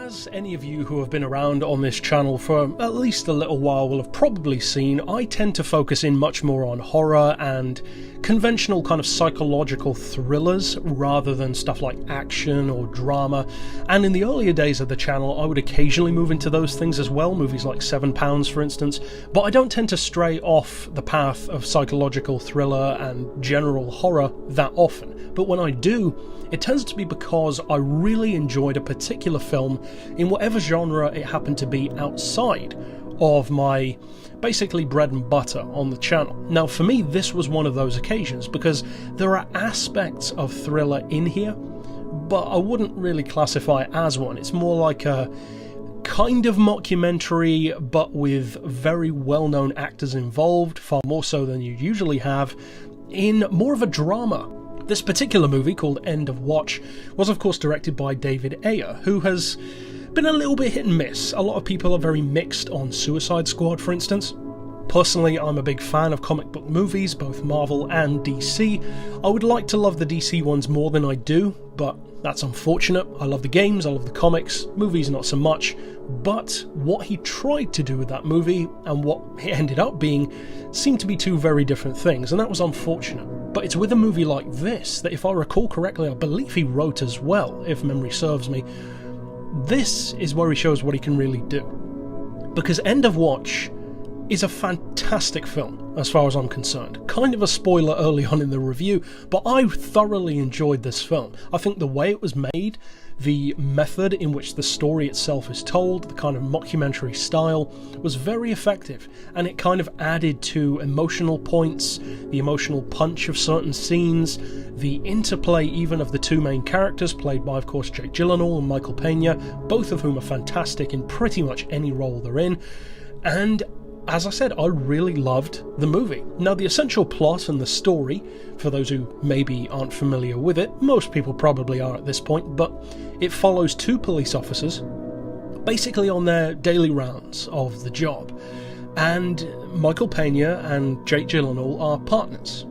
As any of you who have been around on this channel for at least a little while will have probably seen, I tend to focus in much more on horror and conventional kind of psychological thrillers rather than stuff like action or drama, and in the earlier days of the channel I would occasionally move into those things as well, movies like £7 for instance, but I don't tend to stray off the path of psychological thriller and general horror that often, but when I do, it tends to be because I really enjoyed a particular film in whatever genre it happened to be outside of my basically bread and butter on the channel. Now for me this was one of those occasions because there are aspects of thriller in here, but I wouldn't really classify it as one. It's more like a kind of mockumentary but with very well-known actors involved, far more so than you usually have, in more of a drama. This particular movie, called End of Watch, was of course directed by David Ayer, who has been a little bit hit and miss. A lot of people are very mixed on Suicide Squad, for instance. Personally, I'm a big fan of comic book movies, both Marvel and DC. I would like to love the DC ones more than I do, but that's unfortunate. I love the games, I love the comics, movies not so much. But what he tried to do with that movie and what it ended up being seemed to be two very different things, and that was unfortunate. But it's with a movie like this that, if I recall correctly, I believe he wrote as well, if memory serves me. This is where he shows what he can really do. Because End of Watch is a fantastic film, as far as I'm concerned. Kind of a spoiler early on in the review, but I thoroughly enjoyed this film. I think the way it was made, the method in which the story itself is told, the kind of mockumentary style, was very effective, and it kind of added to emotional points, the emotional punch of certain scenes, the interplay even of the two main characters, played by of course Jake Gyllenhaal and Michael Pena, both of whom are fantastic in pretty much any role they're in, and as I said, I really loved the movie. Now the essential plot and the story, for those who maybe aren't familiar with it, most people probably are at this point, but it follows two police officers basically on their daily rounds of the job, and Michael Pena and Jake Gyllenhaal are partners.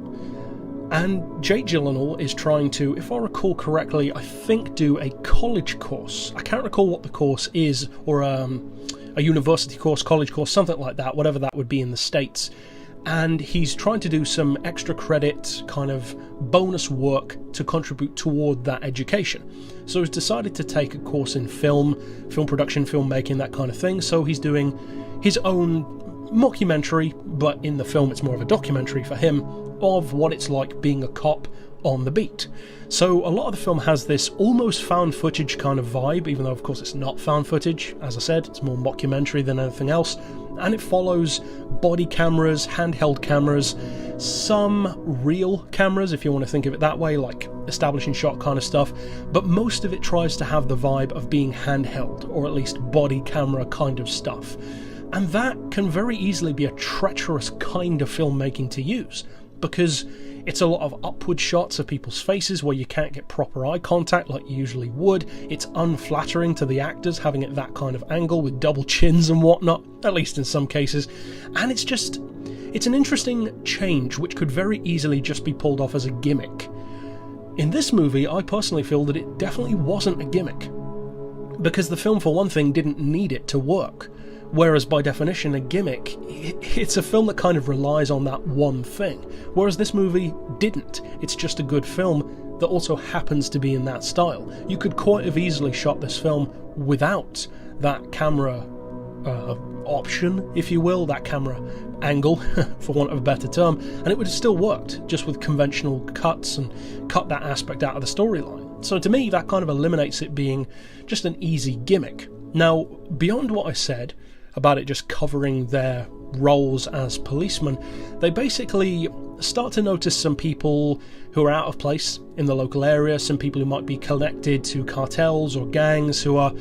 And Jake Gyllenhaal is trying to, if I recall correctly, I think do a college course. I can't recall what the course is, or a university course, college course, something like that, whatever that would be in the States. And he's trying to do some extra credit kind of bonus work to contribute toward that education. So he's decided to take a course in film production, filmmaking, that kind of thing. So he's doing his own mockumentary, but in the film it's more of a documentary for him of what it's like being a cop on the beat. So a lot of the film has this almost found footage kind of vibe, even though of course it's not found footage. As I said, it's more mockumentary than anything else, and it follows body cameras, handheld cameras, some real cameras if you want to think of it that way, like establishing shot kind of stuff, but most of it tries to have the vibe of being handheld, or at least body camera kind of stuff. And that can very easily be a treacherous kind of filmmaking to use, because it's a lot of upward shots of people's faces where you can't get proper eye contact like you usually would. It's unflattering to the actors having it that kind of angle with double chins and whatnot, at least in some cases. And it's an interesting change which could very easily just be pulled off as a gimmick. In this movie, I personally feel that it definitely wasn't a gimmick, because the film, for one thing, didn't need it to work. Whereas by definition, a gimmick, it's a film that kind of relies on that one thing. Whereas this movie didn't. It's just a good film that also happens to be in that style. You could quite have easily shot this film without that camera option, if you will, that camera angle, for want of a better term, and it would have still worked, just with conventional cuts and cut that aspect out of the storyline. So to me, that kind of eliminates it being just an easy gimmick. Now, beyond what I said about it just covering their roles as policemen, they basically start to notice some people who are out of place in the local area, some people who might be connected to cartels or gangs who are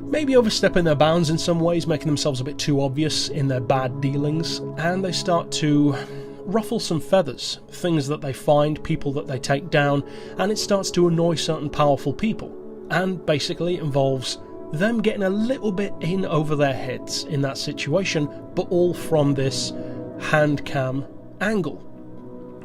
maybe overstepping their bounds in some ways, making themselves a bit too obvious in their bad dealings, and they start to ruffle some feathers, things that they find, people that they take down, and it starts to annoy certain powerful people, and basically involves them getting a little bit in over their heads in that situation, but all from this hand cam angle.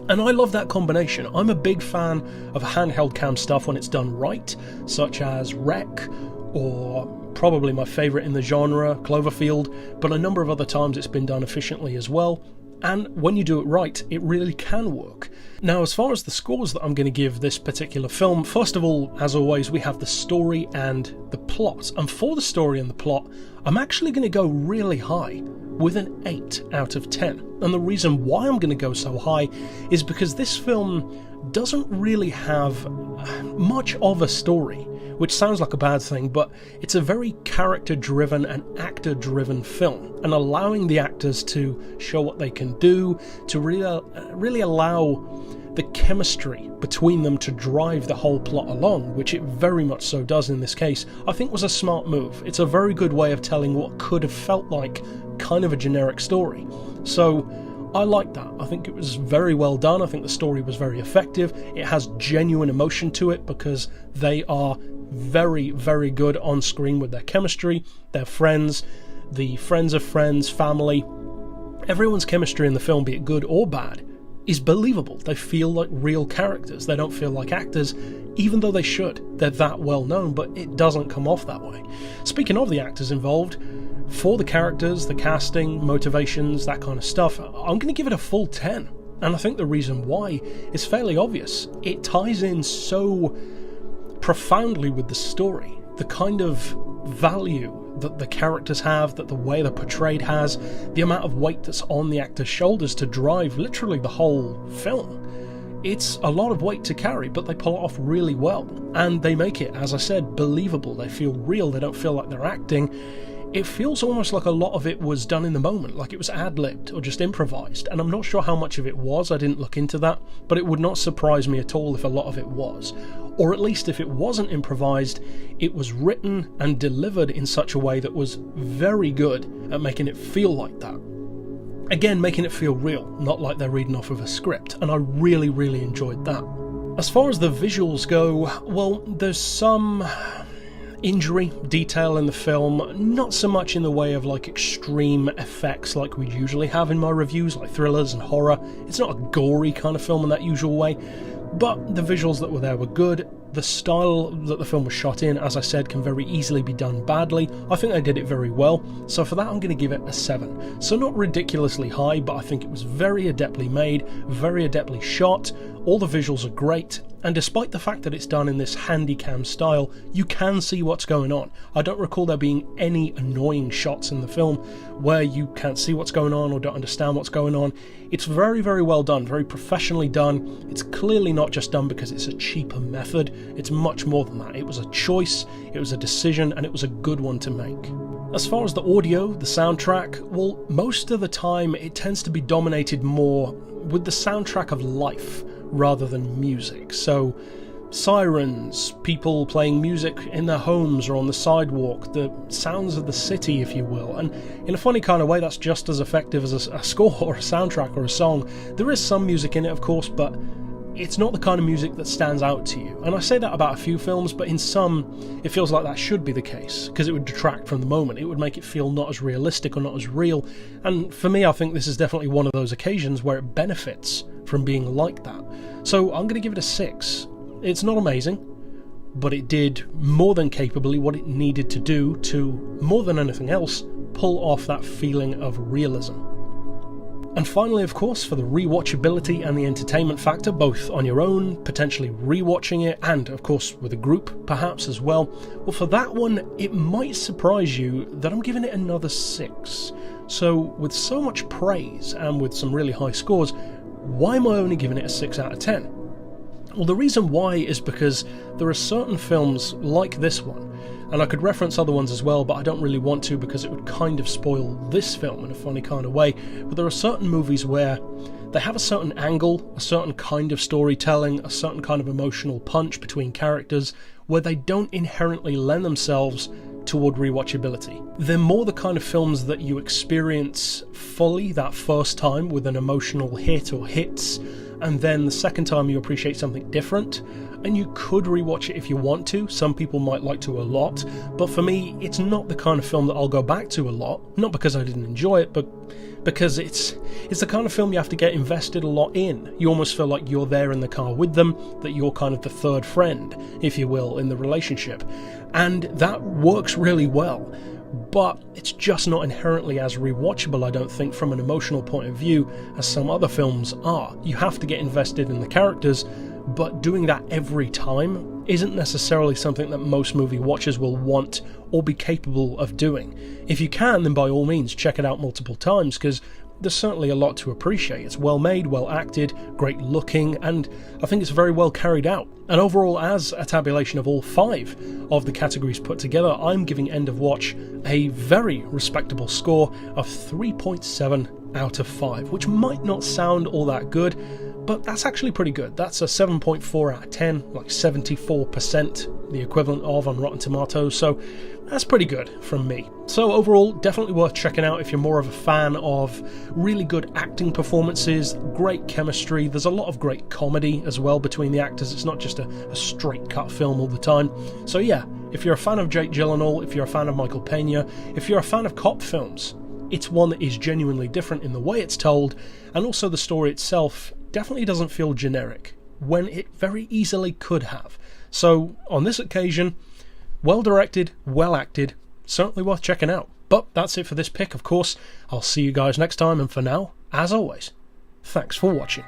And I love that combination. I'm a big fan of handheld cam stuff when it's done right, such as Wreck, or probably my favourite in the genre, Cloverfield, but a number of other times it's been done efficiently as well. And when you do it right, it really can work. Now, as far as the scores that I'm going to give this particular film, first of all, as always, we have the story and the plot. And for the story and the plot, I'm actually going to go really high, with an 8 out of 10. And the reason why I'm going to go so high is because this film doesn't really have much of a story, which sounds like a bad thing, but it's a very character-driven and actor-driven film, and allowing the actors to show what they can do, to really allow the chemistry between them to drive the whole plot along, which it very much so does in this case, I think was a smart move. It's a very good way of telling what could have felt like kind of a generic story. So I like that. I think it was very well done. I think the story was very effective. It has genuine emotion to it because they are very, very good on screen with their chemistry, their friends, the friends of friends, family. Everyone's chemistry in the film, be it good or bad, is believable. They feel like real characters. They don't feel like actors, even though they should. They're that well known, but it doesn't come off that way. Speaking of the actors involved, for the characters, the casting, motivations, that kind of stuff, I'm going to give it a full 10. And I think the reason why is fairly obvious. It ties in so profoundly with the story, the kind of value that the characters have, that the way they're portrayed has, the amount of weight that's on the actors' shoulders to drive literally the whole film. It's a lot of weight to carry, but they pull it off really well. And they make it, as I said, believable. They feel real, they don't feel like they're acting. It feels almost like a lot of it was done in the moment, like it was ad-libbed or just improvised, and I'm not sure how much of it was, I didn't look into that, but it would not surprise me at all if a lot of it was. Or at least if it wasn't improvised, it was written and delivered in such a way that was very good at making it feel like that. Again, making it feel real, not like they're reading off of a script, and I really, really enjoyed that. As far as the visuals go, well, there's some injury detail in the film, not so much in the way of like extreme effects like we usually have in my reviews, like thrillers and horror. It's not a gory kind of film in that usual way, but the visuals that were there were good. The style that the film was shot in, as I said, can very easily be done badly. I think they did it very well, so for that I'm going to give it a 7. So not ridiculously high, but I think it was very adeptly made, very adeptly shot. All the visuals are great, and despite the fact that it's done in this handycam style, you can see what's going on. I don't recall there being any annoying shots in the film where you can't see what's going on or don't understand what's going on. It's very, very well done, very professionally done. It's clearly not just done because it's a cheaper method. It's much more than that. It was a choice, it was a decision, and it was a good one to make. As far as the audio, the soundtrack, well, most of the time it tends to be dominated more with the soundtrack of life rather than music. So sirens, people playing music in their homes or on the sidewalk, the sounds of the city, if you will. And in a funny kind of way, that's just as effective as a score or a soundtrack or a song. There is some music in it, of course, but it's not the kind of music that stands out to you. And I say that about a few films, but in some, it feels like that should be the case, because it would detract from the moment. It would make it feel not as realistic or not as real. And for me, I think this is definitely one of those occasions where it benefits from being like that. So I'm going to give it a 6. It's not amazing, but it did more than capably what it needed to do to, more than anything else, pull off that feeling of realism. And finally, of course, for the rewatchability and the entertainment factor, both on your own, potentially rewatching it, and of course with a group perhaps as well, well, for that one, it might surprise you that I'm giving it another 6. So with so much praise and with some really high scores, why am I only giving it a 6 out of 10? Well, the reason why is because there are certain films like this one, and I could reference other ones as well, but I don't really want to because it would kind of spoil this film in a funny kind of way. But there are certain movies where they have a certain angle, a certain kind of storytelling, a certain kind of emotional punch between characters, where they don't inherently lend themselves toward rewatchability. They're more the kind of films that you experience fully that first time with an emotional hit or hits, and then the second time you appreciate something different, and you could rewatch it if you want to. Some people might like to a lot, but for me, it's not the kind of film that I'll go back to a lot. Not because I didn't enjoy it, but because it's the kind of film you have to get invested a lot in. You almost feel like you're there in the car with them, that you're kind of the third friend, if you will, in the relationship. And that works really well. But it's just not inherently as rewatchable, I don't think, from an emotional point of view, as some other films are. You have to get invested in the characters, but doing that every time isn't necessarily something that most movie watchers will want or be capable of doing. If you can, then by all means check it out multiple times, because there's certainly a lot to appreciate. It's well made, well acted, great looking, and I think it's very well carried out. And overall, as a tabulation of all 5 of the categories put together, I'm giving End of Watch a very respectable score of 3.7 out of 5, which might not sound all that good, but that's actually pretty good. That's a 7.4 out of 10, like 74%, the equivalent of on Rotten Tomatoes, so that's pretty good from me. So overall, definitely worth checking out if you're more of a fan of really good acting performances, great chemistry. There's a lot of great comedy as well between the actors. It's not just a straight cut film all the time. So yeah, if you're a fan of Jake Gyllenhaal, if you're a fan of Michael Pena, if you're a fan of cop films, it's one that is genuinely different in the way it's told, and also the story itself definitely doesn't feel generic, when it very easily could have. So on this occasion, well directed, well acted, certainly worth checking out. But that's it for this pick, of course. I'll see you guys next time, and for now, as always, thanks for watching.